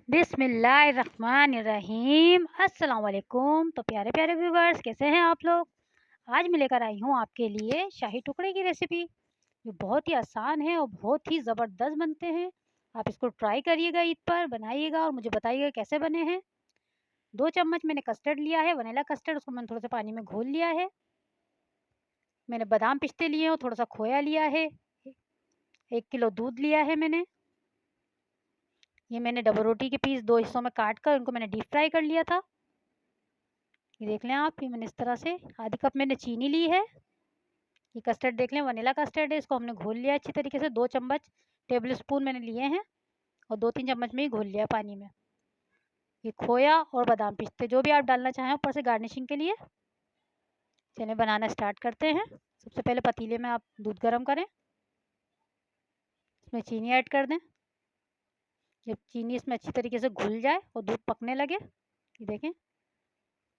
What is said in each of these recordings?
बिस्मिल्लाहिर्रहमानिर्रहीम। अस्सलाम वालेकुम। तो प्यारे प्यारे व्यूवर्स, कैसे हैं आप लोग। आज मैं लेकर आई हूँ आपके लिए शाही टुकड़े की रेसिपी, जो बहुत ही आसान है और बहुत ही ज़बरदस्त बनते हैं। आप इसको ट्राई करिएगा, ईद पर बनाइएगा और मुझे बताइएगा कैसे बने हैं। 2 चम्मच मैंने कस्टर्ड लिया है, वनीला कस्टर्ड। उसको मैंने थोड़ा सा पानी में घोल लिया है। मैंने बादाम पिस्ते लिए और थोड़ा सा खोया लिया है। 1 किलो दूध लिया है मैंने। ये मैंने डबल रोटी के पीस 2 हिस्सों में काट कर उनको मैंने डीप फ्राई कर लिया था। ये देख लें आप, ये मैंने इस तरह से आधी कप मैंने चीनी ली है। ये कस्टर्ड देख लें, वनीला कस्टर्ड है। इसको हमने घोल लिया अच्छी तरीके से। 2 चम्मच टेबल स्पून मैंने लिए हैं और 2-3 चम्मच में ही घोल लिया पानी में। ये खोया और बादाम पिस्ते जो भी आप डालना चाहें ऊपर से गार्निशिंग के लिए। चलिए बनाना स्टार्ट करते हैं। सबसे पहले पतीले में आप दूध गर्म करें, इसमें चीनी ऐड कर दें। जब चीनी इसमें अच्छी तरीके से घुल जाए और दूध पकने लगे, ये देखें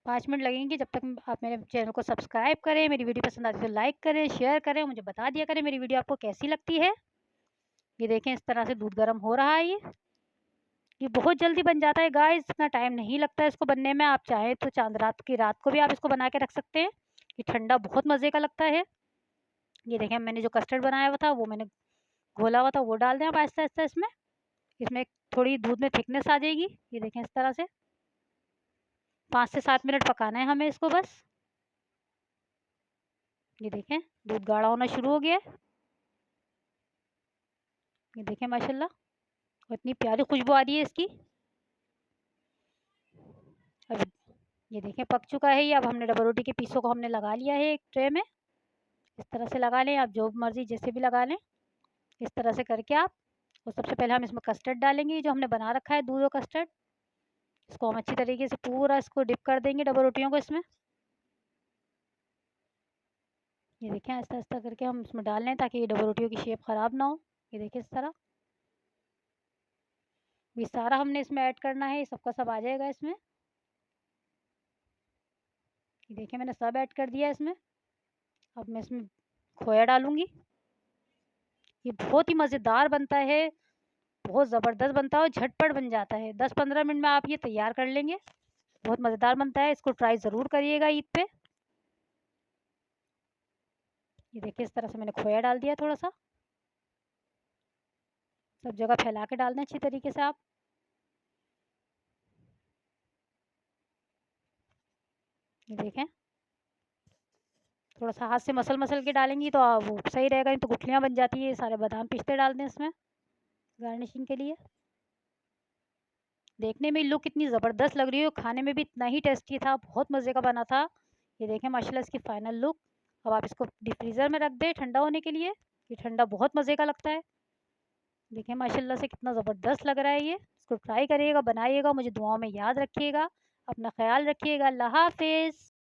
5 मिनट लगेंगे। जब तक आप मेरे चैनल को सब्सक्राइब करें, मेरी वीडियो पसंद आती है तो लाइक करें, शेयर करें, मुझे बता दिया करें मेरी वीडियो आपको कैसी लगती है। ये देखें इस तरह से दूध गर्म हो रहा है। ये बहुत जल्दी बन जाता है गाइस, इतना टाइम नहीं लगता है इसको बनने में। आप चाहें तो चांद रात की रात को भी आप इसको बना के रख सकते हैं। ये ठंडा बहुत मज़े का लगता है। ये देखें मैंने जो कस्टर्ड बनाया हुआ था वो मैंने घोला हुआ था, वो डाल दें आप आहिस्ता आहिस्ता इसमें। इसमें थोड़ी दूध में थिकनेस आ जाएगी। ये देखें इस तरह से 5 से 7 मिनट पकाना है हमें इसको बस। ये देखें दूध गाढ़ा होना शुरू हो गया है। ये देखें माशाल्लाह, और इतनी प्यारी खुशबू आ रही है इसकी। अब ये देखें पक चुका है ये। अब हमने डबल रोटी के पीसों को हमने लगा लिया है एक ट्रे में। इस तरह से लगा लें, आप जो मर्ज़ी जैसे भी लगा लें इस तरह से करके आप। और सबसे पहले हम इसमें कस्टर्ड डालेंगे, जो हमने बना रखा है दूध और कस्टर्ड। इसको हम अच्छी तरीके से पूरा इसको डिप कर देंगे डबल रोटियों को इसमें। ये देखें आहिस्ता आहिस्ता करके हम इसमें डाल लें ताकि ये डबल रोटियों की शेप ख़राब ना हो। ये देखें इस तरह ये सारा हमने इसमें ऐड करना है, सबका सब आ जाएगा इसमें। ये देखें मैंने सब ऐड कर दिया इसमें। अब मैं इसमें खोया डालूंगी। ये बहुत ही मज़ेदार बनता है, बहुत ज़बरदस्त बनता है और झटपट बन जाता है। 10-15 मिनट में आप ये तैयार कर लेंगे। बहुत मज़ेदार बनता है, इसको ट्राई ज़रूर करिएगा ईद पे। ये देखिए इस तरह से मैंने खोया डाल दिया थोड़ा सा। सब जगह फैला के डाल दें अच्छी तरीके से आप। ये देखें थोड़ा सा हाथ से मसल मसल के डालेंगी तो वो सही रहेगा, नहीं तो गुठलियाँ बन जाती है। सारे बादाम पिस्ते डाल दें इसमें गार्निशिंग के लिए। देखने में लुक इतनी ज़बरदस्त लग रही है, खाने में भी इतना ही टेस्टी था, बहुत मज़े का बना था। ये देखें माशाल्लाह इसकी फ़ाइनल लुक। अब आप इसको डीप फ्रीज़र में रख दें ठंडा होने के लिए। ये ठंडा बहुत मज़े का लगता है। देखें माशाल्लाह से कितना ज़बरदस्त लग रहा है ये। इसको ट्राई करिएगा, बनाइएगा, मुझे दुआओं में याद रखिएगा। अपना ख़्याल रखिएगा। अल्लाह हाफ़िज़।